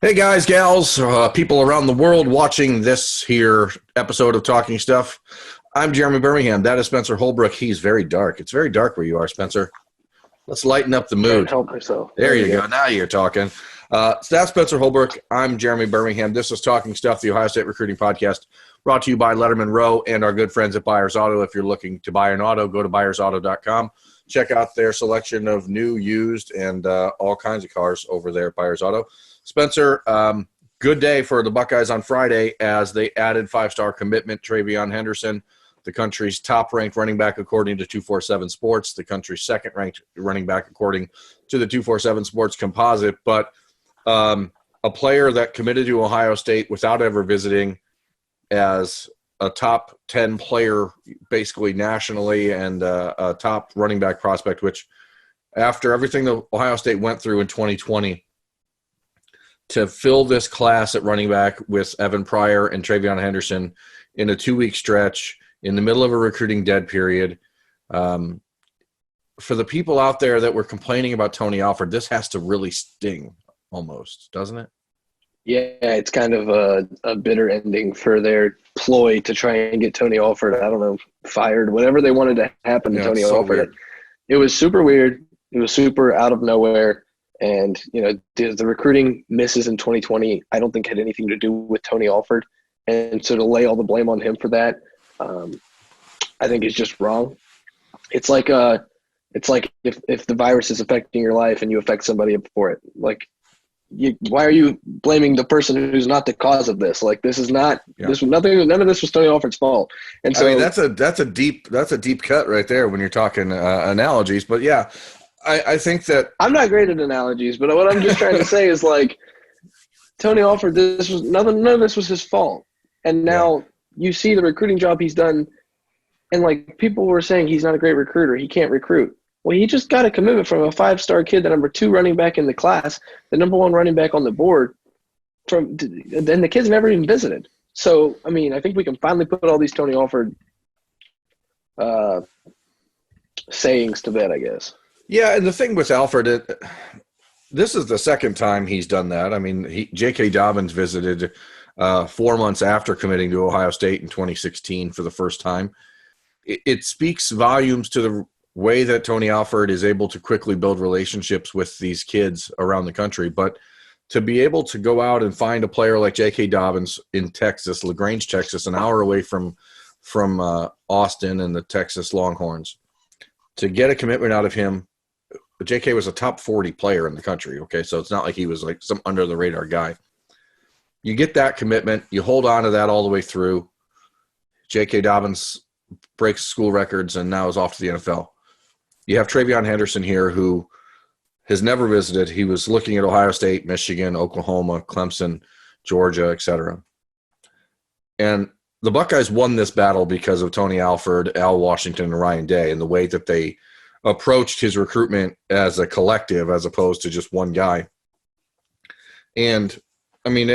Hey guys, gals, people around the world watching this here episode of Talking Stuff. I'm Jeremy Birmingham. That is Spencer Holbrook. He's very dark. It's very dark where you are, Spencer. Let's lighten up the mood. Can't help myself. There you go. Now you're talking. So that's Spencer Holbrook. I'm Jeremy Birmingham. This is Talking Stuff, the Ohio State Recruiting Podcast, brought to you by Lettermen Row and our good friends at Buyers Auto. If you're looking to buy an auto, go to buyersauto.com. Check out their selection of new, used, and all kinds of cars over there at Buyers Auto. Spencer, good day for the Buckeyes on Friday as they added five-star commitment TreVeyon Henderson, the country's top-ranked running back according to 247 Sports, the country's second-ranked running back according to the 247 Sports composite, but a player that committed to Ohio State without ever visiting as a top 10 player basically nationally and a top running back prospect, which after everything that Ohio State went through in 2020, to fill this class at running back with Evan Pryor and TreVeyon Henderson in a 2-week stretch in the middle of a recruiting dead period. For the people out there that were complaining about Tony Alford, this has to really sting almost, doesn't it? Yeah, it's kind of a bitter ending for their ploy to try and get Tony Alford, I don't know, fired, whatever they wanted to happen to Tony Alford. Weird. It was super weird. It was super out of nowhere. And, you know, the recruiting misses in 2020, I don't think had anything to do with Tony Alford. And so to lay all the blame on him for that, I think is just wrong. It's like if the virus is affecting your life and you affect somebody for it. Like, why are you blaming the person who's not the cause of this? Like, this is not this was nothing. None of this was Tony Alford's fault. And so I mean, that's a deep cut right there when you're talking analogies. But yeah. I think that I'm not great at analogies, but what I'm just trying to say is, like, Tony Alford, none of this was his fault. And now you see the recruiting job he's done, and, like, people were saying he's not a great recruiter, he can't recruit. Well, he just got a commitment from a 5-star kid, the number 2 running back in the class, the number 1 running back on the board, and the kid's never even visited. So, I mean, I think we can finally put all these Tony Alford sayings to bed, I guess. Yeah, and the thing with Alford, this is the second time he's done that. I mean, J.K. Dobbins visited 4 months after committing to Ohio State in 2016 for the first time. It speaks volumes to the way that Tony Alford is able to quickly build relationships with these kids around the country. But to be able to go out and find a player like J.K. Dobbins in Texas, LaGrange, Texas, an hour away from Austin and the Texas Longhorns, to get a commitment out of him. JK was a top 40 player in the country, okay? So it's not like he was like some under-the-radar guy. You get that commitment. You hold on to that all the way through. J.K. Dobbins breaks school records and now is off to the NFL. You have TreVeyon Henderson here who has never visited. He was looking at Ohio State, Michigan, Oklahoma, Clemson, Georgia, etc. And the Buckeyes won this battle because of Tony Alford, Al Washington, and Ryan Day, and the way that they approached his recruitment as a collective as opposed to just one guy. And, I mean,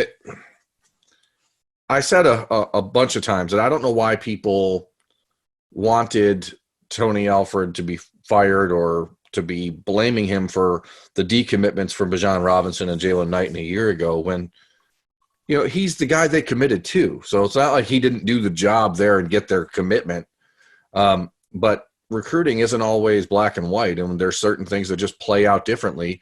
I said a bunch of times that I don't know why people wanted Tony Alford to be fired or to be blaming him for the decommitments from Bijan Robinson and Jalen Knight a year ago when, you know, he's the guy they committed to. So it's not like he didn't do the job there and get their commitment. But recruiting isn't always black and white, and there's certain things that just play out differently.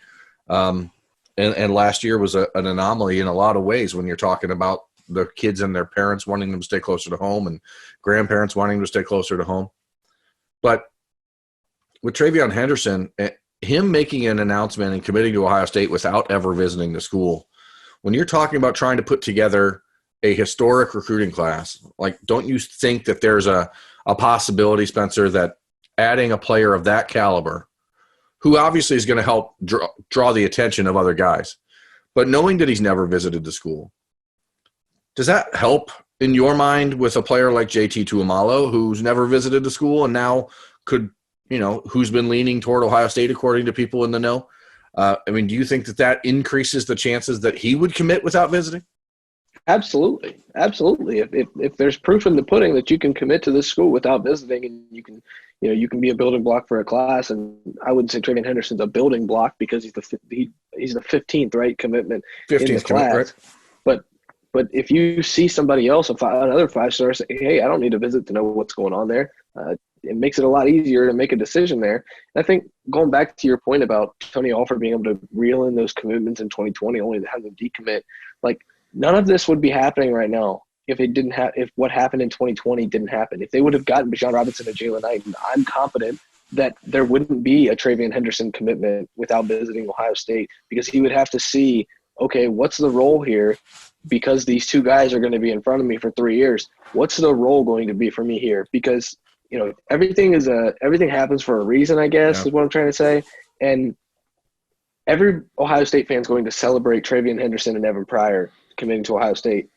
And last year was an anomaly in a lot of ways when you're talking about the kids and their parents wanting them to stay closer to home and grandparents wanting them to stay closer to home. But with TreVeyon Henderson, him making an announcement and committing to Ohio State without ever visiting the school, when you're talking about trying to put together a historic recruiting class, like, don't you think that there's a possibility, Spencer, that adding a player of that caliber, who obviously is going to help draw the attention of other guys, but knowing that he's never visited the school, does that help in your mind with a player like JT Tuimalo, who's never visited the school and now could, you know, who's been leaning toward Ohio State according to people in the know? I mean, do you think that increases the chances that he would commit without visiting? Absolutely. Absolutely. If there's proof in the pudding that you can commit to this school without visiting, and you can be a building block for a class. And I wouldn't say TreVeyon Henderson's a building block because he he's the 15th, right, commitment in the 15th commit, class. right? But if you see somebody else, another 5-star, say, hey, I don't need to visit to know what's going on there. It makes it a lot easier to make a decision there. And I think going back to your point about Tony Alford being able to reel in those commitments in 2020, only to have them decommit, like none of this would be happening right now if it didn't have, if what happened in 2020 didn't happen. If they would have gotten Bijan Robinson and Jalen Knight, I'm confident that there wouldn't be a TreVeyon Henderson commitment without visiting Ohio State, because he would have to see, okay, what's the role here? Because these two guys are going to be in front of me for 3 years. What's the role going to be for me here? Because, you know, everything happens for a reason, I guess, is what I'm trying to say. And every Ohio State fan is going to celebrate TreVeyon Henderson and Evan Pryor committing to Ohio State.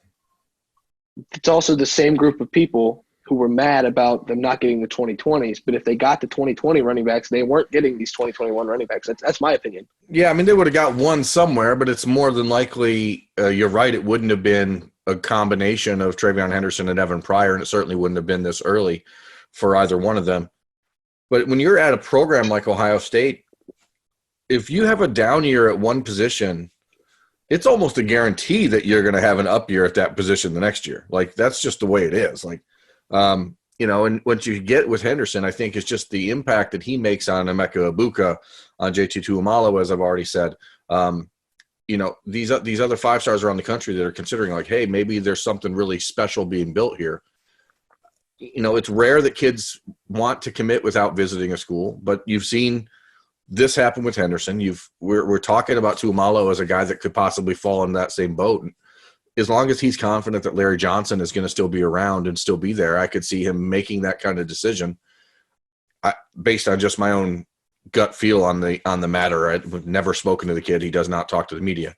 It's also the same group of people who were mad about them not getting the 2020s. But if they got the 2020 running backs, they weren't getting these 2021 running backs. That's my opinion. Yeah, I mean, they would have got one somewhere, but it's more than likely, you're right, it wouldn't have been a combination of TreVeyon Henderson and Evan Pryor, and it certainly wouldn't have been this early for either one of them. But when you're at a program like Ohio State, if you have a down year at one position, it's almost a guarantee that you're going to have an up year at that position the next year. Like, that's just the way it is. Like, you know, and what you get with Henderson, I think, is just the impact that he makes on Emeka Ibuka, on JT Tuimoloau, as I've already said. You know, these other 5-stars around the country that are considering, like, hey, maybe there's something really special being built here. You know, it's rare that kids want to commit without visiting a school, but you've seen this happen with Henderson. We're talking about Tuimoloau as a guy that could possibly fall in that same boat. As long as he's confident that Larry Johnson is going to still be around and still be there, I could see him making that kind of decision based on just my own gut feel on the matter. I've never spoken to the kid. He does not talk to the media.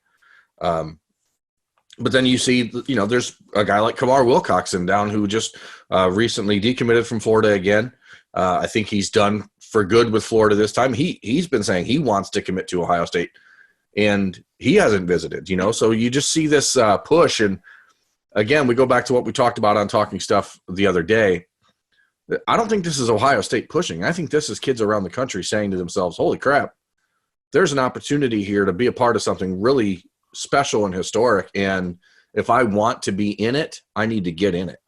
But then you see, you know, there's a guy like Kamar Wilcoxon down who just recently decommitted from Florida again. I think he's done for good with Florida this time. He's been saying he wants to commit to Ohio State, and he hasn't visited, you know. So you just see this push. And again, we go back to what we talked about on Talking Stuff the other day. I don't think this is Ohio State pushing. I think this is kids around the country saying to themselves, holy crap, there's an opportunity here to be a part of something really special and historic. And if I want to be in it, I need to get in it.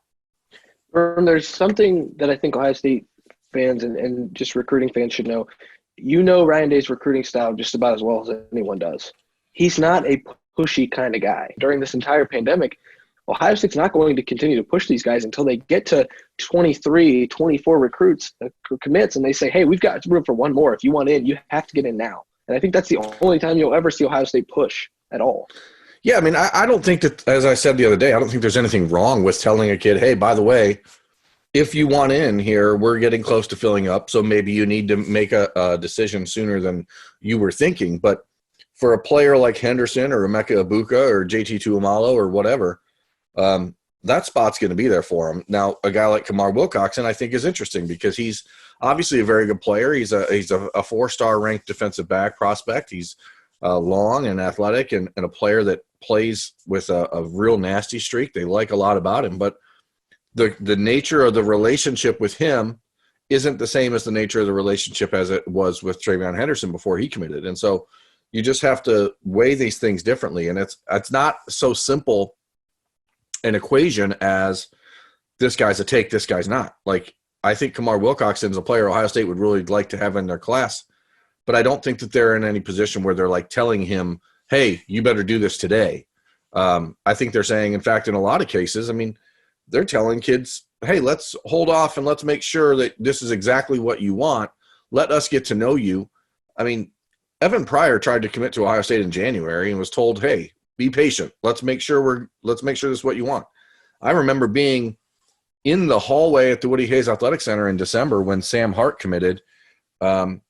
There's something that I think Ohio State fans and just recruiting fans should know. You know Ryan Day's recruiting style just about as well as anyone does. He's not a pushy kind of guy. During this entire pandemic, Ohio State's not going to continue to push these guys until they get to 23, 24 recruits, commits, and they say, hey, we've got room for one more. If you want in, you have to get in now. And I think that's the only time you'll ever see Ohio State push at all. Yeah, I mean, I don't think that, as I said the other day, I don't think there's anything wrong with telling a kid, hey, by the way, if you want in here, we're getting close to filling up, so maybe you need to make a decision sooner than you were thinking. But for a player like Henderson or Emeka Ibuka or JT Tuimoloau or whatever, that spot's going to be there for him. Now, a guy like Kamar Wilcoxon, I think, is interesting because he's obviously a very good player. He's a 4-star ranked defensive back prospect. He's long and athletic and a player that plays with a real nasty streak. They like a lot about him, but the nature of the relationship with him isn't the same as the nature of the relationship as it was with TreVeyon Henderson before he committed. And so you just have to weigh these things differently. And it's not so simple an equation as this guy's a take, this guy's not. Like, I think Kamar Wilcoxon's a player Ohio State would really like to have in their class, but I don't think that they're in any position where they're like telling him, hey, you better do this today. I think they're saying, in fact, in a lot of cases, I mean, they're telling kids, hey, let's hold off and let's make sure that this is exactly what you want. Let us get to know you. I mean, Evan Pryor tried to commit to Ohio State in January and was told, hey, be patient. Let's make sure this is what you want. I remember being in the hallway at the Woody Hayes Athletic Center in December when Sam Hart committed. And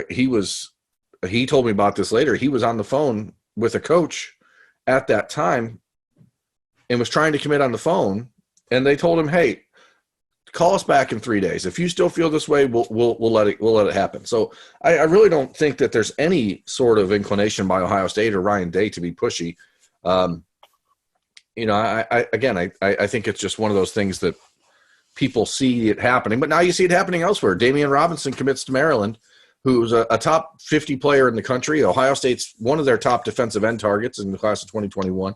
he told me about this later. He was on the phone with a coach at that time and was trying to commit on the phone. And they told him, hey, call us back in 3 days. If you still feel this way, we'll let it happen. So I really don't think that there's any sort of inclination by Ohio State or Ryan Day to be pushy. You know, I think it's just one of those things that people see it happening, but now you see it happening elsewhere. Damian Robinson commits to Maryland. who's a top 50 player in the country. Ohio State's one of their top defensive end targets in the class of 2021.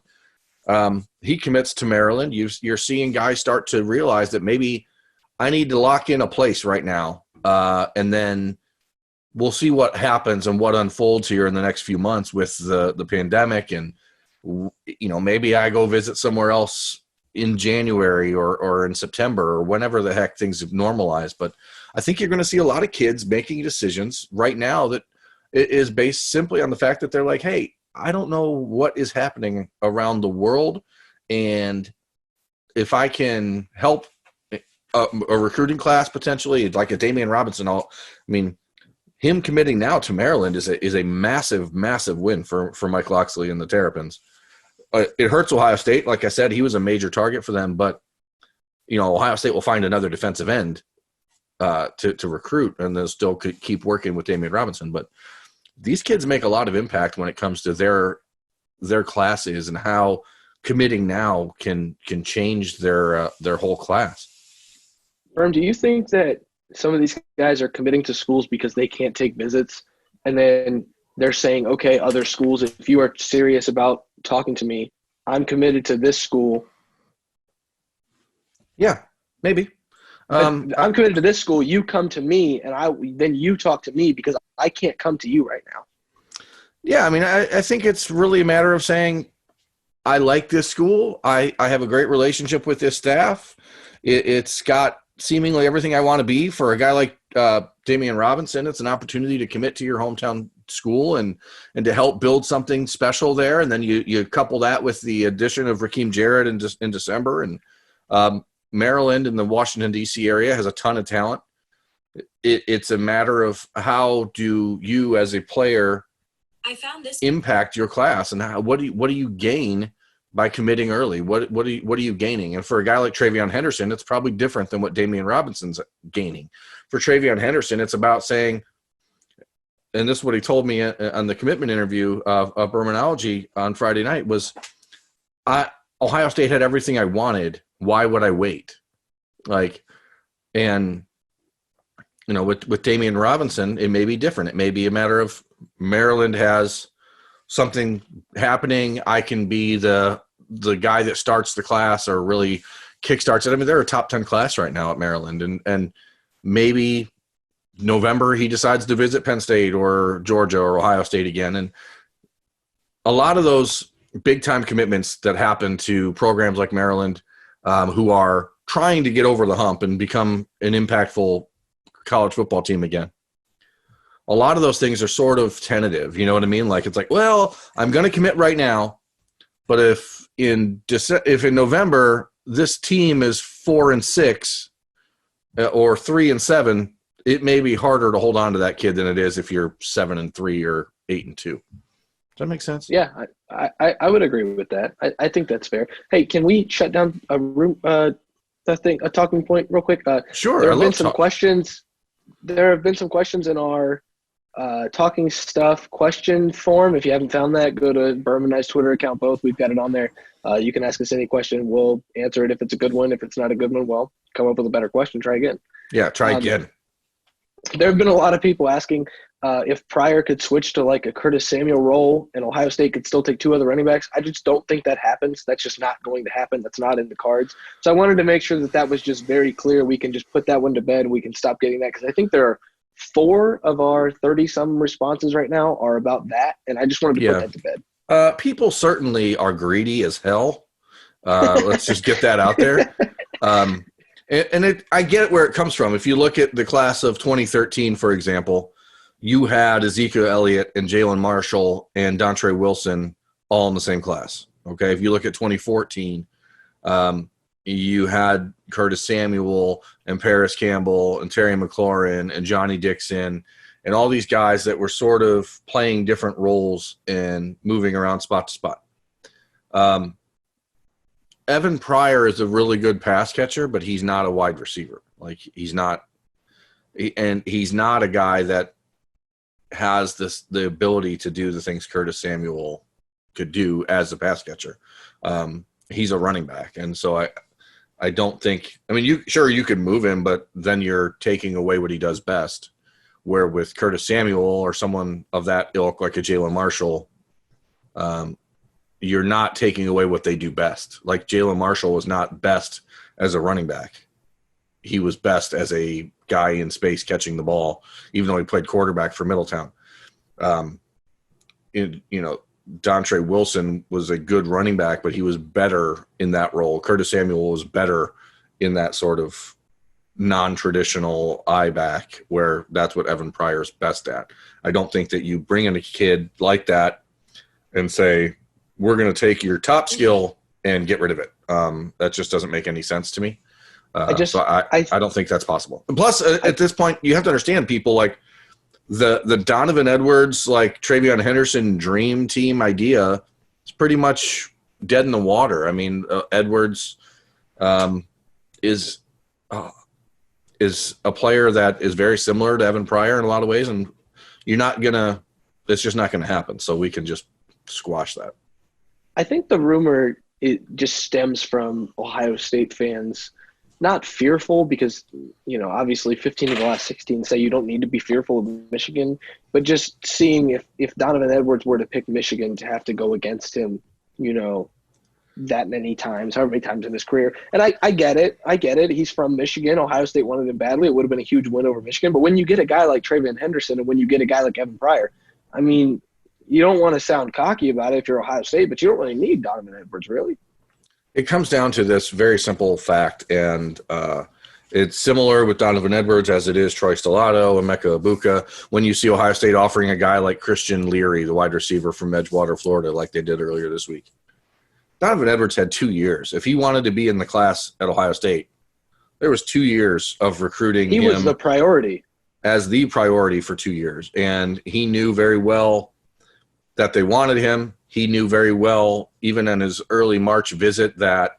He commits to Maryland. You're seeing guys start to realize that maybe I need to lock in a place right now, and then we'll see what happens and what unfolds here in the next few months with the pandemic. And, maybe I go visit somewhere else in January or in September or whenever the heck things have normalized. But I think you're going to see a lot of kids making decisions right now that is based simply on the fact that they're like, hey, I don't know what is happening around the world. And if I can help a recruiting class potentially, like a Damian Robinson, him committing now to Maryland is a massive, massive win for Mike Locksley and the Terrapins. It hurts Ohio State. Like I said, he was a major target for them, but Ohio State will find another defensive end to recruit, and they'll still keep working with Damian Robinson. But these kids make a lot of impact when it comes to their classes and how committing now can change their whole class. Do you think that some of these guys are committing to schools because they can't take visits, and then they're saying, okay, other schools, if you are serious about talking to me, I'm committed to this school? Yeah, maybe. I'm committed to this school. You come to me, and then you talk to me because I can't come to you right now. Yeah, I think it's really a matter of saying, I like this school. I have a great relationship with this staff. It's got seemingly everything I want to be for a guy like Damian Robinson. It's an opportunity to commit to your hometown school and to help build something special there. And then you couple that with the addition of Raheem Jarrett in December. And Maryland and the Washington, D.C. area has a ton of talent. It's a matter of how do you as a player impact your class, and what do you gain by committing early? What are you gaining? And for a guy like TreVeyon Henderson, it's probably different than what Damian Robinson's gaining. For TreVeyon Henderson, it's about saying, and this is what he told me on the commitment interview of Bermanology on Friday night, was Ohio State had everything I wanted. Why would I wait? And with Damian Robinson, it may be different. It may be a matter of Maryland has something happening. I can be the guy that starts the class or really kickstarts it. They're a top 10 class right now at Maryland, and maybe November he decides to visit Penn State or Georgia or Ohio State again. And a lot of those big time commitments that happen to programs like Maryland, who are trying to get over the hump and become an impactful college football team again. A lot of those things are sort of tentative. You know what I mean? It's like, well, I'm going to commit right now, but if in November this team is 4-6 or 3-7, it may be harder to hold on to that kid than it is if you're 7-3 or 8-2. Does that make sense? Yeah, I would agree with that. I think that's fair. Hey, can we shut down a talking point real quick? Sure. There have been some questions. There have been some questions in our talking stuff question form. If you haven't found that, go to Berman and I's Twitter account. Both, we've got it on there. You can ask us any question. We'll answer it if it's a good one. If it's not a good one, well, come up with a better question. Try again. Yeah, try again. There have been a lot of people asking if Pryor could switch to a Curtis Samuel role and Ohio State could still take two other running backs. I just don't think that happens. That's just not going to happen. That's not in the cards. So I wanted to make sure that was just very clear. We can just put that one to bed. We can stop getting that, because I think there are 4 of our 30-some responses right now are about that, and I just wanted to put that to bed. People certainly are greedy as hell. Let's just get that out there. I get where it comes from. If you look at the class of 2013, for example, you had Ezekiel Elliott and Jalen Marshall and Dontre Wilson all in the same class. Okay, if you look at 2014, you had Curtis Samuel and Paris Campbell and Terry McLaurin and Johnny Dixon and all these guys that were sort of playing different roles and moving around spot to spot. Evan Pryor is a really good pass catcher, but he's not a wide receiver. He's not a guy that has the ability to do the things Curtis Samuel could do as a pass catcher. He's a running back, and so I don't think. You could move him, but then you're taking away what he does best, Where with Curtis Samuel or someone of that ilk, like a Jalen Marshall, you're not taking away what they do best. Like Jalen Marshall was not best as a running back. He was best as a guy in space catching the ball, even though he played quarterback for Middletown. Dontre Wilson was a good running back, but he was better in that role. Curtis Samuel was better in that sort of non-traditional eye back, where that's what Evan Pryor is best at. I don't think that you bring in a kid like that and say, we're going to take your top skill and get rid of it. That just doesn't make any sense to me. I don't think that's possible. And plus, at this point, you have to understand people like the Donovan Edwards, like TreVeyon Henderson dream team idea is pretty much dead in the water. I mean, Edwards is a player that is very similar to Evan Pryor in a lot of ways, and it's just not gonna happen. So we can just squash that. I think the rumor, it just stems from Ohio State fans not fearful because, obviously 15 of the last 16 say you don't need to be fearful of Michigan, but just seeing if Donovan Edwards were to pick Michigan to have to go against him, that many times, however many times in his career. And I get it. He's from Michigan. Ohio State wanted him badly. It would have been a huge win over Michigan. But when you get a guy like TreVeyon Henderson and when you get a guy like Evan Pryor, I mean, you don't want to sound cocky about it if you're Ohio State, but you don't really need Donovan Edwards, really. It comes down to this very simple fact, and it's similar with Donovan Edwards as it is Troy Stellato and Emeka Egbuka. When you see Ohio State offering a guy like Christian Leary, the wide receiver from Edgewater, Florida, like they did earlier this week. Donovan Edwards had 2 years. If he wanted to be in the class at Ohio State, there was 2 years of recruiting him. He was the priority. As the priority for 2 years. And he knew very well that they wanted him. He knew very well, even in his early March visit, that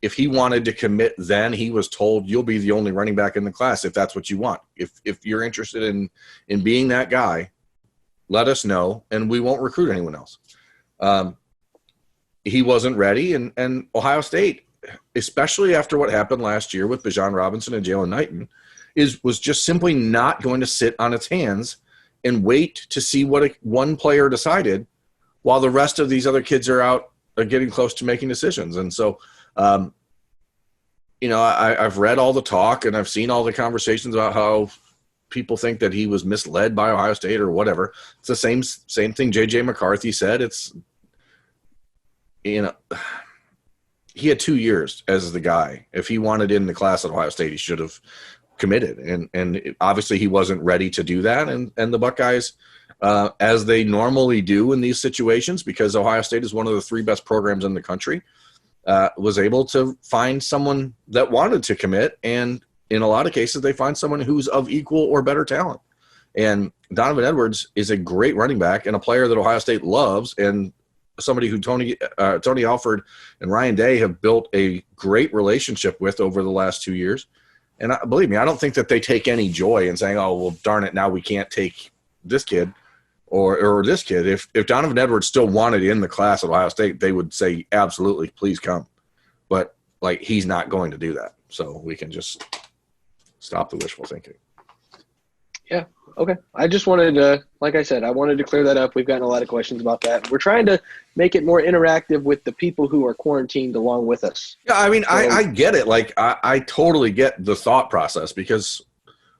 if he wanted to commit then, he was told, you'll be the only running back in the class if that's what you want. If you're interested in being that guy, let us know, and we won't recruit anyone else. He wasn't ready, and Ohio State, especially after what happened last year with Bijan Robinson and Jalen Knighton, was just simply not going to sit on its hands and wait to see what one player decided while the rest of these other kids are getting close to making decisions. And so, I've read all the talk and I've seen all the conversations about how people think that he was misled by Ohio State or whatever. It's the same thing J.J. McCarthy said. He had 2 years as the guy. If he wanted in the class at Ohio State, he should have committed. And obviously he wasn't ready to do that. And the Buckeyes, as they normally do in these situations, because Ohio State is one of the 3 best programs in the country, was able to find someone that wanted to commit. And in a lot of cases, they find someone who's of equal or better talent. And Donovan Edwards is a great running back and a player that Ohio State loves, and somebody who Tony Alford and Ryan Day have built a great relationship with over the last 2 years. And believe me, I don't think that they take any joy in saying, oh, well, darn it, now we can't take this kid or this kid. If Donovan Edwards still wanted in the class at Ohio State, they would say, absolutely, please come. But, he's not going to do that. So we can just stop the wishful thinking. Yeah. Okay. I just wanted to, like I said, I wanted to clear that up. We've gotten a lot of questions about that. We're trying to make it more interactive with the people who are quarantined along with us. Yeah, I mean, I get it. I totally get the thought process, because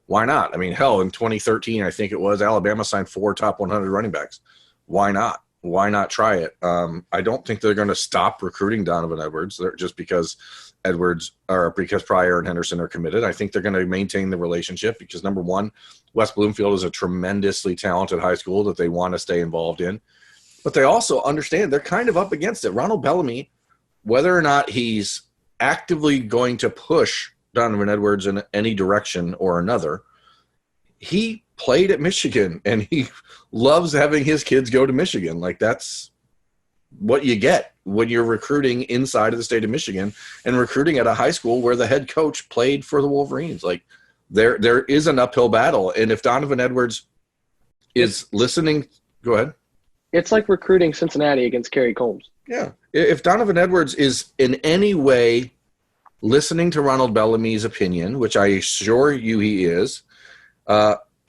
why not? I mean, hell, in 2013, I think it was, Alabama signed 4 top 100 running backs. Why not? Why not try it? I don't think they're going to stop recruiting Donovan Edwards just because because Pryor and Henderson are committed. I think they're going to maintain the relationship because, number one, West Bloomfield is a tremendously talented high school that they want to stay involved in. But they also understand they're kind of up against it. Ronald Bellamy, whether or not he's actively going to push Donovan Edwards in any direction or another, he played at Michigan and he loves having his kids go to Michigan. That's what you get when you're recruiting inside of the state of Michigan and recruiting at a high school where the head coach played for the Wolverines. There is an uphill battle. And if Donovan Edwards is listening, go ahead. It's like recruiting Cincinnati against Kerry Combs. Yeah. If Donovan Edwards is in any way listening to Ronald Bellamy's opinion, which I assure you he is,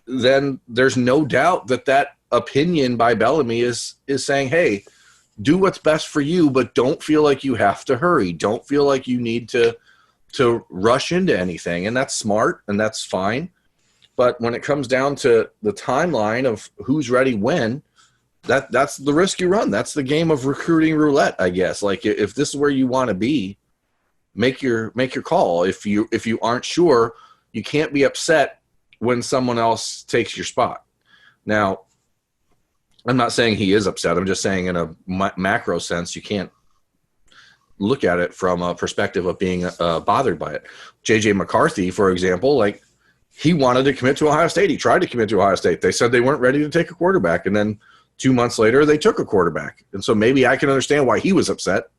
then there's no doubt that opinion by Bellamy is saying, hey, do what's best for you, but don't feel like you have to hurry. Don't feel like you need to rush into anything. And that's smart and that's fine. But when it comes down to the timeline of who's ready when, that's the risk you run. That's the game of recruiting roulette, I guess. Like, if this is where you want to be, make your call. If you aren't sure, you can't be upset when someone else takes your spot. Now, I'm not saying he is upset. I'm just saying in a macro sense, you can't look at it from a perspective of being bothered by it. J.J. McCarthy, for example, like, he wanted to commit to Ohio State. He tried to commit to Ohio State. They said they weren't ready to take a quarterback. And then 2 months later, they took a quarterback. And so maybe I can understand why he was upset.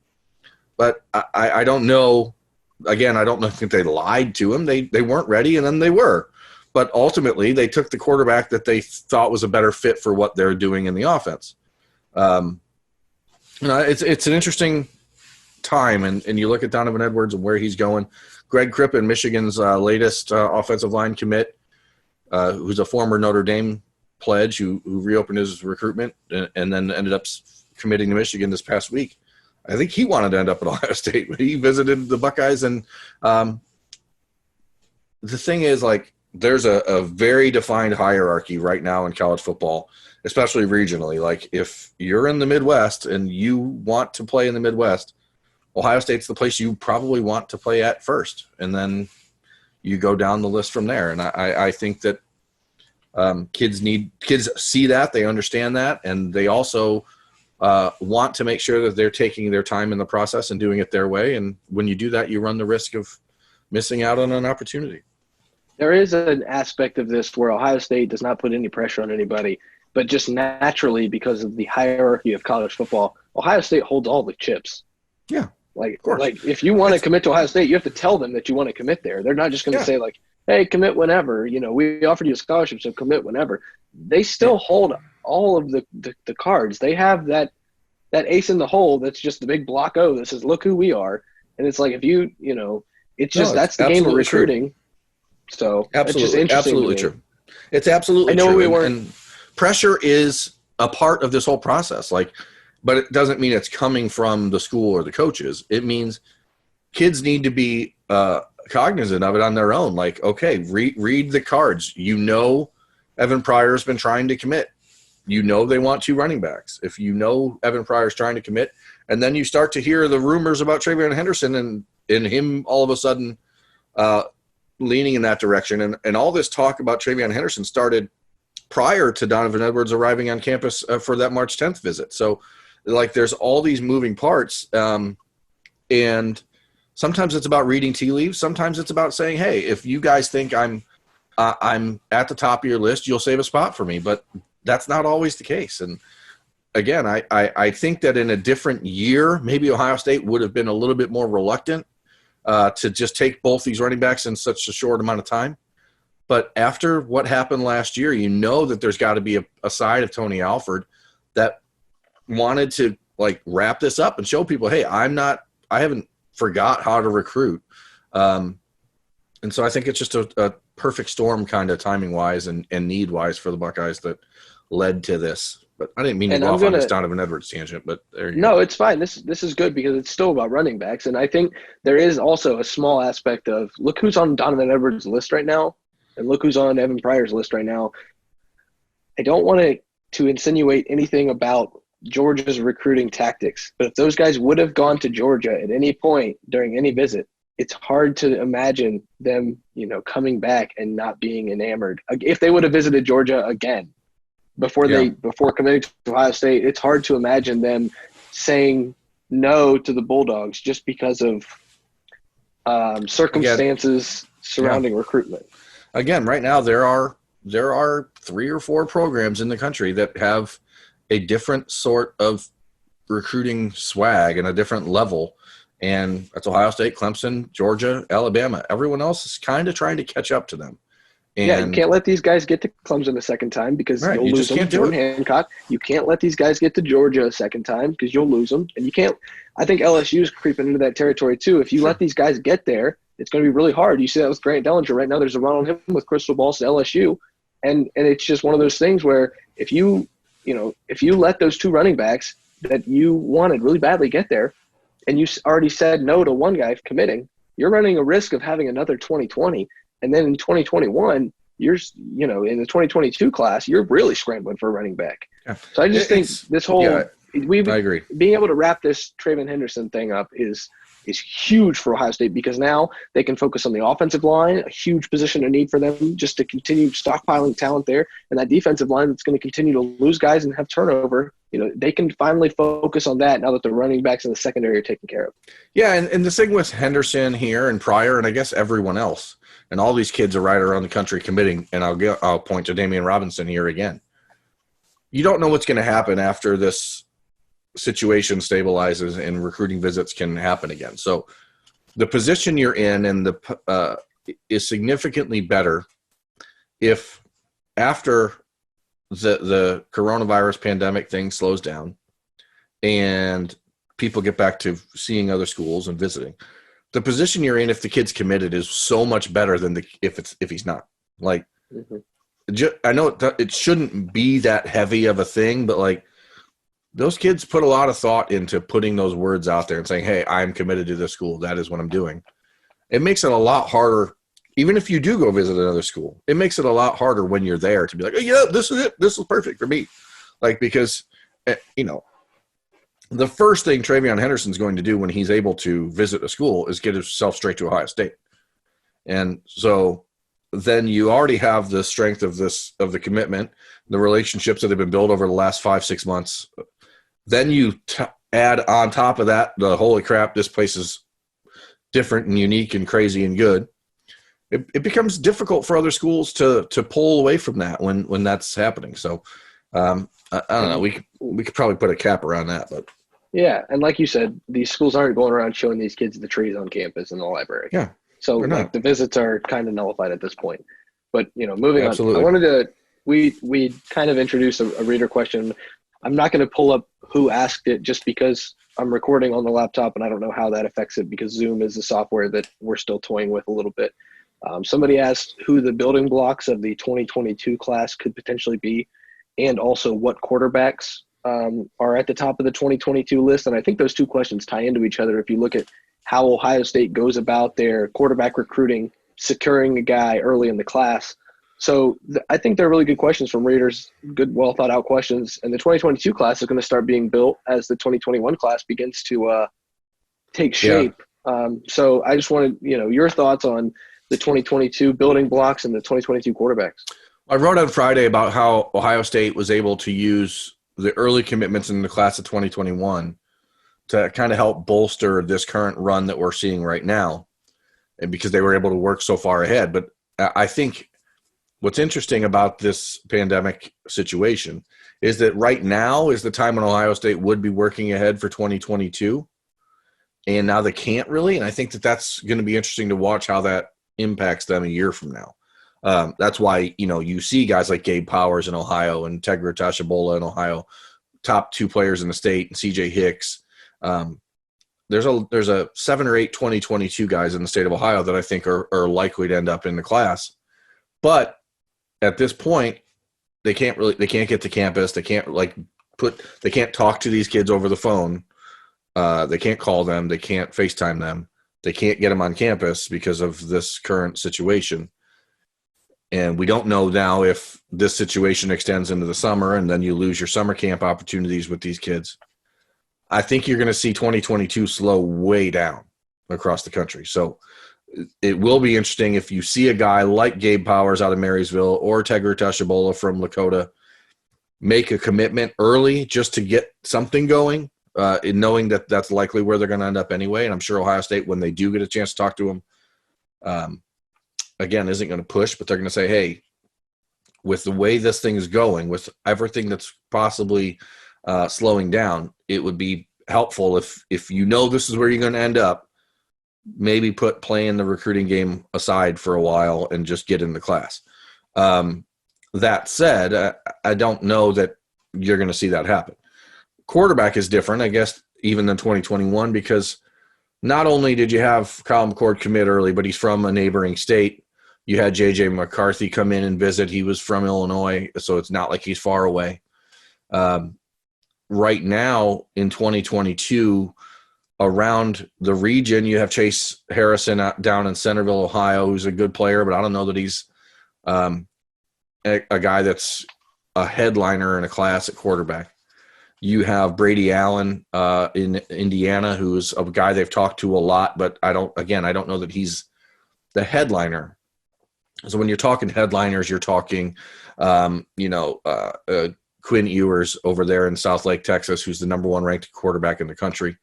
But I don't know. Again, I don't think they lied to him. They weren't ready, and then they were. But ultimately, they took the quarterback that they thought was a better fit for what they're doing in the offense. It's an interesting time, and you look at Donovan Edwards and where he's going. Greg Crippen, Michigan's latest offensive line commit, who's a former Notre Dame pledge who reopened his recruitment and then ended up committing to Michigan this past week. I think he wanted to end up at Ohio State, but he visited the Buckeyes. And the thing is, like, there's a very defined hierarchy right now in college football, especially regionally. Like, if you're in the Midwest and you want to play in the Midwest, Ohio State's the place you probably want to play at first, and then you go down the list from there. And I think that kids see that, they understand that, and they also want to make sure that they're taking their time in the process and doing it their way. And when you do that, you run the risk of missing out on an opportunity. There is an aspect of this where Ohio State does not put any pressure on anybody, but just naturally, because of the hierarchy of college football, Ohio State holds all the chips. Yeah. Like if you want to commit to Ohio State, you have to tell them that you want to commit there. They're not just going to say, like, hey, commit whenever. You know, we offered you a scholarship, so commit whenever. They still hold all of the cards. They have that ace in the hole that's just the big block O that says, look who we are. And it's like, if it's just that's the game of recruiting. True. So absolutely, it's just interesting. Absolutely true. It's absolutely true. I know we weren't. And pressure is a part of this whole process. Like, but it doesn't mean it's coming from the school or the coaches. It means kids need to be cognizant of it on their own. Like, okay, read the cards. Evan Pryor's been trying to commit. They want 2 running backs. If Evan Pryor's trying to commit, and then you start to hear the rumors about TreVeyon Henderson and him all of a sudden leaning in that direction. And all this talk about TreVeyon Henderson started prior to Donovan Edwards arriving on campus for that March 10th visit. So, like, there's all these moving parts, and sometimes it's about reading tea leaves. Sometimes it's about saying, hey, if you guys think I'm at the top of your list, you'll save a spot for me. But that's not always the case. And again, I think that in a different year, maybe Ohio State would have been a little bit more reluctant to just take both these running backs in such a short amount of time. But after what happened last year, that there's got to be a side of Tony Alford that wanted to, like, wrap this up and show people, hey, I haven't forgot how to recruit. And so I think it's just a perfect storm kind of timing wise and need wise for the Buckeyes that led to this. But I didn't mean to go off on this Donovan Edwards tangent, but there you go. No, it's fine. This is good because it's still about running backs. And I think there is also a small aspect of, look who's on Donovan Edwards' list right now and look who's on Evan Pryor's list right now. I don't want to insinuate anything about Georgia's recruiting tactics, but if those guys would have gone to Georgia at any point during any visit, it's hard to imagine them, coming back and not being enamored. If they would have visited Georgia again before committing to Ohio State, it's hard to imagine them saying no to the Bulldogs just because of circumstances surrounding recruitment. Again, right now there are 3 or 4 programs in the country that have a different sort of recruiting swag and a different level. And that's Ohio State, Clemson, Georgia, Alabama. Everyone else is kind of trying to catch up to them. And you can't let these guys get to Clemson a second time because you'll lose them. Jordan Hancock. You can't let these guys get to Georgia a second time because you'll lose them. And you can't – I think LSU is creeping into that territory too. If you let these guys get there, it's going to be really hard. You see that with Grant Dellinger. Right now there's a run on him with crystal balls to LSU. And it's just one of those things where if you let those two running backs that you wanted really badly get there, and you already said no to one guy committing, you're running a risk of having another 2020. And then in 2021, in the 2022 class, you're really scrambling for a running back. Yeah. So I just think this whole I agree. Being able to wrap this TreVeyon Henderson thing up is huge for Ohio State, because now they can focus on the offensive line, a huge position of need for them just to continue stockpiling talent there. And that defensive line that's going to continue to lose guys and have turnover, they can finally focus on that now that the running backs in the secondary are taken care of. Yeah, and the thing with Henderson here and Pryor, and I guess everyone else, and all these kids are right around the country committing, and I'll point to Damian Robinson here again. You don't know what's going to happen after this situation stabilizes and recruiting visits can happen again. So the position you're in and is significantly better if after the coronavirus pandemic thing slows down and people get back to seeing other schools and visiting. The position you're in if the kid's committed is so much better than if he's not. Like, I know it shouldn't be that heavy of a thing, but like, those kids put a lot of thought into putting those words out there and saying, hey, I'm committed to this school. That is what I'm doing. It makes it a lot harder, even if you do go visit another school, it makes it a lot harder when you're there to be like, oh, yeah, this is it. This is perfect for me. Like, because, the first thing TreVeyon Henderson is going to do when he's able to visit a school is get himself straight to Ohio State. And so then you already have the strength of the commitment, the relationships that have been built over the last 5-6 months. Then you add on top of that the holy crap, this place is different and unique and crazy and good. It becomes difficult for other schools to pull away from that when that's happening. So I don't know. We could probably put a cap around that, but yeah. And like you said, these schools aren't going around showing these kids the trees on campus in the library. Yeah. So like the visits are kind of nullified at this point. But moving Absolutely. on, I wanted to we kind of introduced a reader question. I'm not going to pull up who asked it just because I'm recording on the laptop and I don't know how that affects it, because Zoom is a software that we're still toying with a little bit. Somebody asked who the building blocks of the 2022 class could potentially be, and also what quarterbacks are at the top of the 2022 list. And I think those two questions tie into each other. If you look at how Ohio State goes about their quarterback recruiting, securing a guy early in the class. So I think they're really good questions from readers, good, well thought out questions. And the 2022 class is going to start being built as the 2021 class begins to take shape. Yeah. So I just wanted, your thoughts on the 2022 building blocks and the 2022 quarterbacks. I wrote on Friday about how Ohio State was able to use the early commitments in the class of 2021 to kind of help bolster this current run that we're seeing right now, and because they were able to work so far ahead. But I think what's interesting about this pandemic situation is that right now is the time when Ohio State would be working ahead for 2022, and now they can't really. And I think that's going to be interesting to watch how that impacts them a year from now. That's why, you see guys like Gabe Powers in Ohio and Tegra Tashabola in Ohio, top 2 players in the state, and CJ Hicks. There's a 7 or 8 2022 guys in the state of Ohio that I think are likely to end up in the class. But at this point, they can't get to campus. They can't they can't talk to these kids over the phone. They can't call them. They can't FaceTime them. They can't get them on campus because of this current situation. And we don't know now if this situation extends into the summer and then you lose your summer camp opportunities with these kids. I think you're going to see 2022 slow way down across the country. So it will be interesting if you see a guy like Gabe Powers out of Marysville or Tegra Tashabola from Lakota make a commitment early just to get something going, in knowing that that's likely where they're going to end up anyway. And I'm sure Ohio State, when they do get a chance to talk to him, again, isn't going to push, but they're going to say, hey, with the way this thing is going, with everything that's possibly slowing down, it would be helpful if this is where you're going to end up, maybe put playing the recruiting game aside for a while and just get in the class. That said, I don't know that you're going to see that happen. Quarterback is different, I guess, even than 2021, because not only did you have Kyle McCord commit early, but he's from a neighboring state You had J.J. McCarthy come in and visit. He was from Illinois, so it's not like he's far away. Right now in 2022, around the region, you have Chase Harrison down in Centerville, Ohio, who's a good player, but I don't know that he's a guy that's a headliner in a class at quarterback. You have Brady Allen in Indiana, who's a guy they've talked to a lot, but I don't know that he's the headliner. So when you're talking headliners, you're talking, Quinn Ewers over there in Southlake, Texas, who's the number 1 ranked quarterback in the country.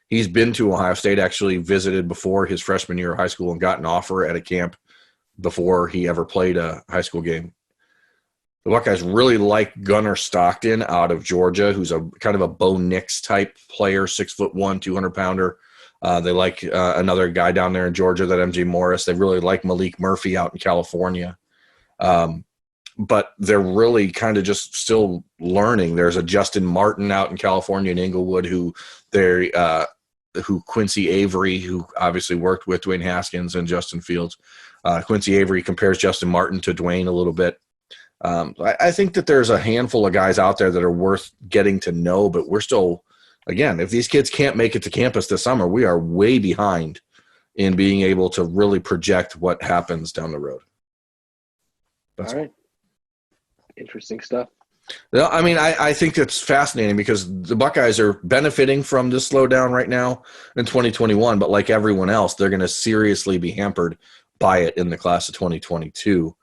He's been to Ohio State, actually visited before his freshman year of high school and got an offer at a camp before he ever played a high school game. The Buckeyes really like Gunnar Stockton out of Georgia, who's a kind of a Bo Nix type player, 6'1", 200-pounder. They like another guy down there in Georgia, that MJ Morris. They really like Malik Murphy out in California. But they're really kind of just still learning. There's a Justin Martin out in California in Inglewood who Quincy Avery, who obviously worked with Dwayne Haskins and Justin Fields. Quincy Avery compares Justin Martin to Dwayne a little bit. I think that there's a handful of guys out there that are worth getting to know, but we're still, again, if these kids can't make it to campus this summer, we are way behind in being able to really project what happens down the road. All right. Interesting stuff. Well, I mean, I think it's fascinating because the Buckeyes are benefiting from this slowdown right now in 2021, but like everyone else, they're going to seriously be hampered by it in the class of 2022.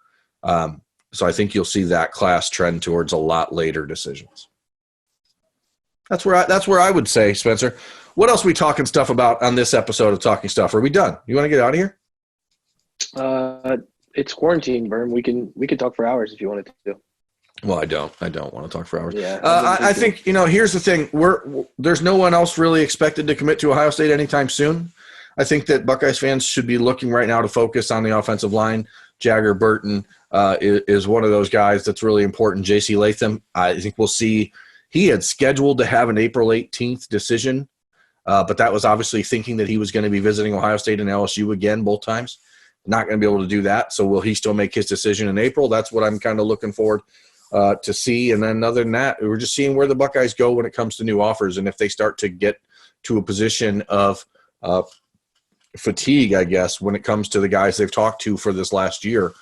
So I think you'll see that class trend towards a lot later decisions. That's where I would say, Spencer. What else are we talking stuff about on this episode of Talking Stuff? Are we done? You want to get out of here? It's quarantine, Berm. We can talk for hours if you wanted to. Well, I don't want to talk for hours. Yeah, I think, here's the thing. There's no one else really expected to commit to Ohio State anytime soon. I think that Buckeyes fans should be looking right now to focus on the offensive line. Jagger Burton is one of those guys that's really important. J.C. Latham, I think we'll see. He had scheduled to have an April 18th decision, but that was obviously thinking that he was going to be visiting Ohio State and LSU again both times. Not going to be able to do that. So will he still make his decision in April? That's what I'm kind of looking forward to see. And then other than that, we're just seeing where the Buckeyes go when it comes to new offers. And if they start to get to a position of fatigue, I guess, when it comes to the guys they've talked to for this last year,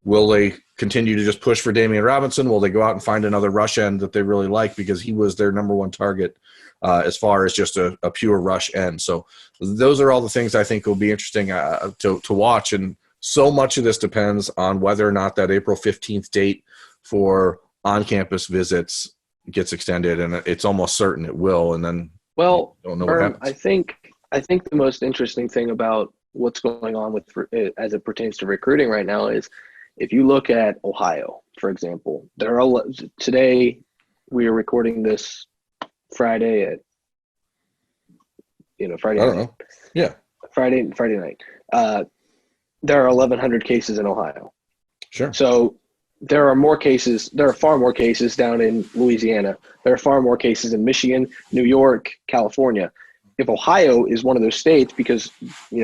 will they continue to just push for Damian Robinson? Will they go out and find another rush end that they really like because he was their number 1 target as far as just a pure rush end? So those are all the things I think will be interesting to watch. And so much of this depends on whether or not that April 15th date for on-campus visits gets extended, and it's almost certain it will. And then, well, don't know what happens. I think the most interesting thing about what's going on with as it pertains to recruiting right now is if you look at Ohio, for example, today we are recording this Friday at Friday. I don't know. Yeah, Friday night. There are 1,100 cases in Ohio. Sure. So there are far more cases down in Louisiana. There are far more cases in Michigan, New York, California. If Ohio is one of those states, because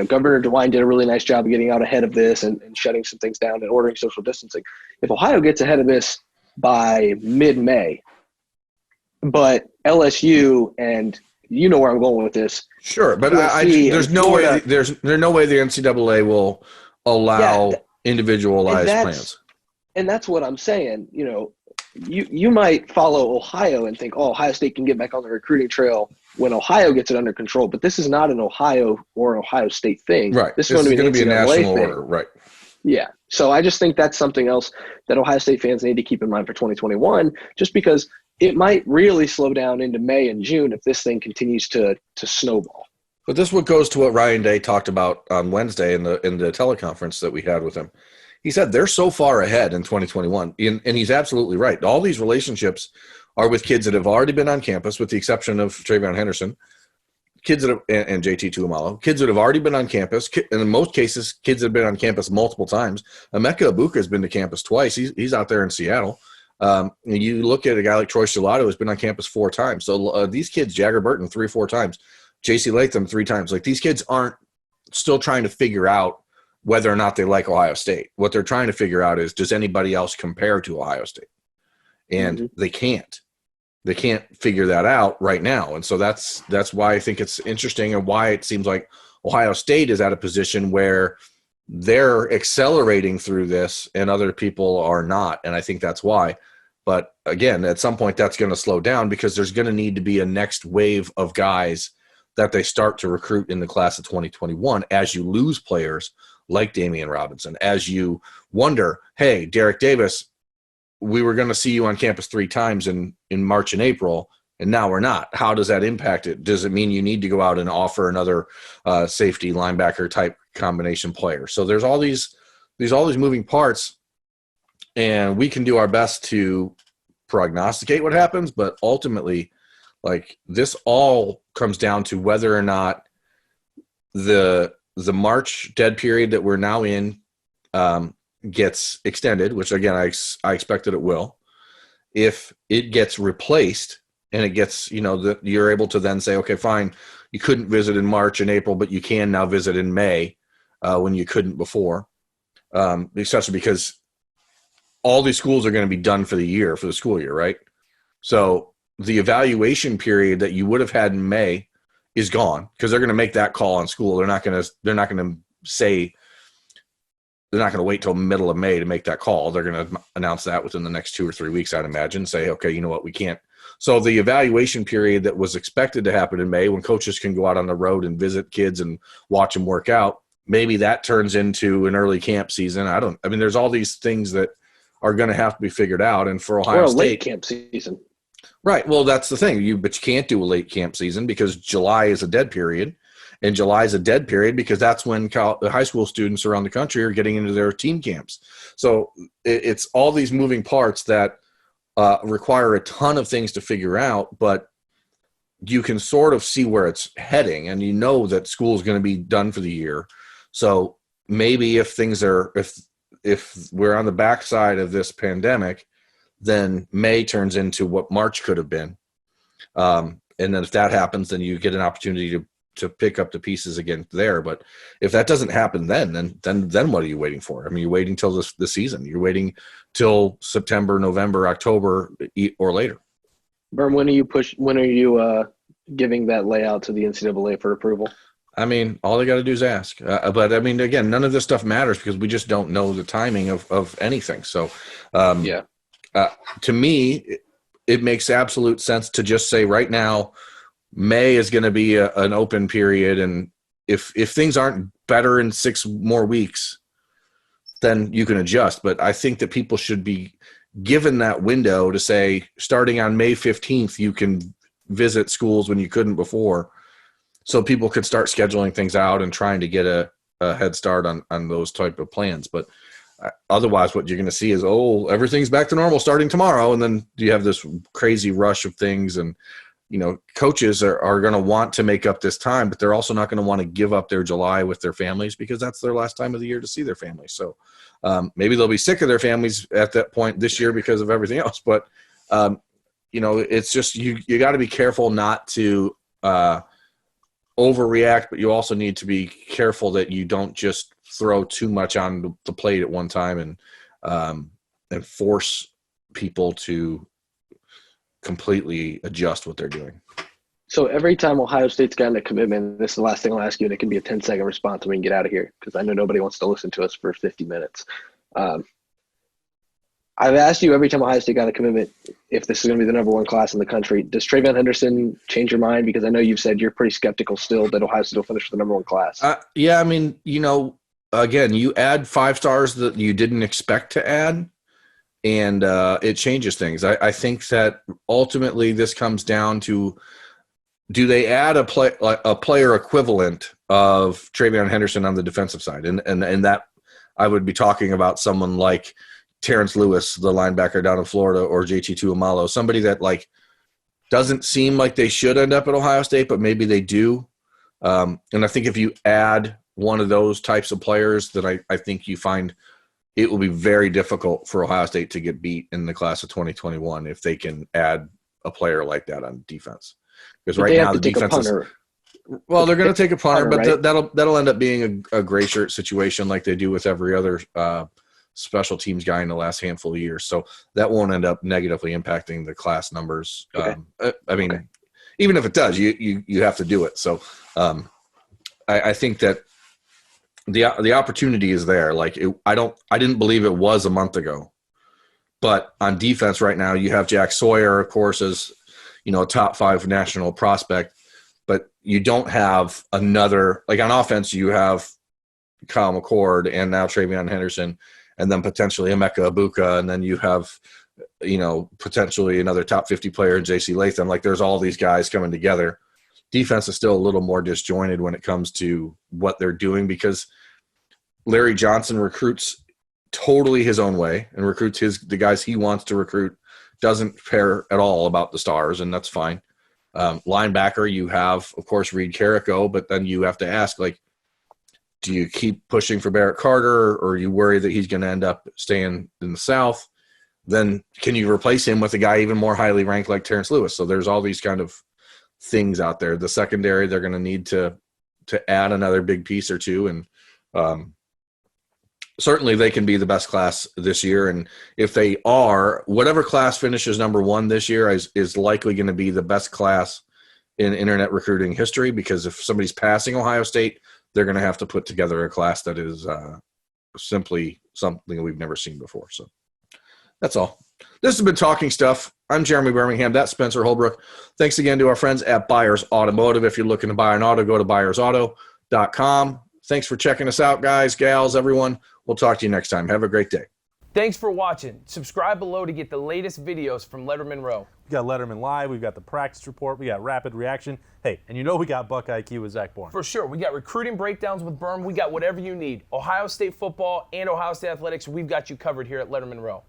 Governor DeWine did a really nice job of getting out ahead of this and shutting some things down and ordering social distancing. If Ohio gets ahead of this by mid-May, but LSU and you know where I'm going with this. Sure, but there's no way the NCAA will allow individualized plans. And that's what I'm saying. You might follow Ohio and think, Ohio State can get back on the recruiting trail when Ohio gets it under control. But this is not an Ohio or Ohio State thing. Right. This is going to be a national thing. order. Right. Yeah. So I just think that's something else that Ohio State fans need to keep in mind for 2021, just because it might really slow down into May and June if this thing continues to snowball. But this goes to what Ryan Day talked about on Wednesday in the teleconference that we had with him. He said they're so far ahead in 2021, and he's absolutely right. All these relationships are with kids that have already been on campus, with the exception of TreVeyon Henderson, kids that have, and JT Tuamalo, kids that have already been on campus, and in most cases, kids that have been on campus multiple times. Emeka Ibuka has been to campus twice. He's out there in Seattle. You look at a guy like Troy Stellato who's been on campus 4 times. So these kids, Jagger Burton 3 or 4 times, J.C. Latham 3 times. Like, these kids aren't still trying to figure out whether or not they like Ohio State. What they're trying to figure out is, does anybody else compare to Ohio State? And they can't. They can't figure that out right now. And so that's why I think it's interesting, and why it seems like Ohio State is at a position where they're accelerating through this and other people are not. And I think that's why. But again, at some point that's going to slow down, because there's going to need to be a next wave of guys that they start to recruit in the class of 2021 as you lose players like Damian Robinson, as you wonder, hey, Derek Davis, we were going to see you on campus 3 times in March and April, and now we're not. How does that impact it? Does it mean you need to go out and offer another safety linebacker type combination player? So there's all these moving parts, and we can do our best to prognosticate what happens, but ultimately, like, this all comes down to whether or not the March dead period that we're now in gets extended, which again I expect that it will. If it gets replaced and it gets, that you're able to then say, okay, fine, you couldn't visit in March and April, but you can now visit in May when you couldn't before, especially because all these schools are going to be done for the school year, right? So the evaluation period that you would have had in May is gone, because they're going to make that call on school. They're not going to say, they're not going to wait till middle of May to make that call. They're going to announce that within the next 2 or 3 weeks, I'd imagine, say, okay, you know what, we can't. So the evaluation period that was expected to happen in May, when coaches can go out on the road and visit kids and watch them work out, maybe that turns into an early camp season. There's all these things that are going to have to be figured out. And for Ohio State, late camp season. Right. Well, that's the thing. But you can't do a late camp season, because July is a dead period. And July is a dead period because that's when the high school students around the country are getting into their team camps. So it's all these moving parts that require a ton of things to figure out, but you can sort of see where it's heading, and that school is going to be done for the year. So maybe if we're on the backside of this pandemic, then May turns into what March could have been. And then if that happens, then you get an opportunity to pick up the pieces again there. But if that doesn't happen, then what are you waiting for? You're waiting till the season. You're waiting till September, November, October, or later. Berm, when are you giving that layout to the NCAA for approval? All they got to do is ask. But again, none of this stuff matters, because we just don't know the timing of anything. So, to me, it makes absolute sense to just say right now, May is going to be an open period, and if things aren't better in 6 more weeks, then you can adjust. But I think that people should be given that window to say, starting on May 15th, you can visit schools when you couldn't before, so people could start scheduling things out and trying to get a head start on those type of plans. But otherwise, what you're going to see is, everything's back to normal starting tomorrow, and then you have this crazy rush of things. And coaches are going to want to make up this time, but they're also not going to want to give up their July with their families, because that's their last time of the year to see their families. So maybe they'll be sick of their families at that point this year because of everything else. But, it's just you got to be careful not to overreact, but you also need to be careful that you don't just throw too much on the plate at one time and force people to completely adjust what they're doing. So every time Ohio State's gotten a commitment, this is the last thing I'll ask you, and it can be a 10-second response and we can get out of here, because I know nobody wants to listen to us for 50 minutes. I've asked you every time Ohio State got a commitment if this is going to be the number 1 class in the country. Does TreVeyon Henderson change your mind? Because I know you've said you're pretty skeptical still that Ohio State will finish the number 1 class. Yeah, again, you add 5 stars that you didn't expect to add, and it changes things. I think that ultimately this comes down to, do they add a player equivalent of TreVeyon Henderson on the defensive side? And that I would be talking about someone like Terrence Lewis, the linebacker down in Florida, or JT Tuamalo, somebody that doesn't seem like they should end up at Ohio State, but maybe they do. And I think if you add one of those types of players, then I think you find it will be very difficult for Ohio State to get beat in the class of 2021 if they can add a player like that on defense. Because right now the defense is Well, they're going to take a punter, but right? that'll end up being a gray shirt situation like they do with every other special teams guy in the last handful of years. So that won't end up negatively impacting the class numbers. I mean, even if it does, you have to do it. So I think that the opportunity is there. Like I didn't believe it was a month ago, but on defense right now, you have Jack Sawyer, of course, as a top 5 national prospect, but you don't have another, like on offense, you have Kyle McCord and now TreVeyon Henderson, and then potentially Emeka Ibuka, and then you have, potentially another top 50 player in J.C. Latham. Like there's all these guys coming together. Defense is still a little more disjointed when it comes to what they're doing because Larry Johnson recruits totally his own way and recruits the guys he wants to recruit, doesn't care at all about the stars, and that's fine. Linebacker, you have, of course, Reed Carrico, but then you have to ask, like, do you keep pushing for Barrett Carter, or are you worry that he's going to end up staying in the South? Then can you replace him with a guy even more highly ranked like Terrence Lewis? So there's all these kind of things out there. The secondary, they're going to need to add another big piece or two, and certainly they can be the best class this year. And if they are, whatever class finishes number 1 this year is likely going to be the best class in internet recruiting history, because if somebody's passing Ohio State, they're going to have to put together a class that is simply something we've never seen before. So that's all. This has been Talking Stuff. I'm Jeremy Birmingham. That's Spencer Holbrook. Thanks again to our friends at Byers Automotive. If you're looking to buy an auto, go to byersauto.com. Thanks for checking us out, guys, gals, everyone. We'll talk to you next time. Have a great day. Thanks for watching. Subscribe below to get the latest videos from Lettermen Row. We got Letterman Live, we've got the practice report, we got rapid reaction. Hey, and we got Buck IQ with Zach Bourne. For sure. We got recruiting breakdowns with Berm. We got whatever you need. Ohio State football and Ohio State athletics, we've got you covered here at Lettermen Row.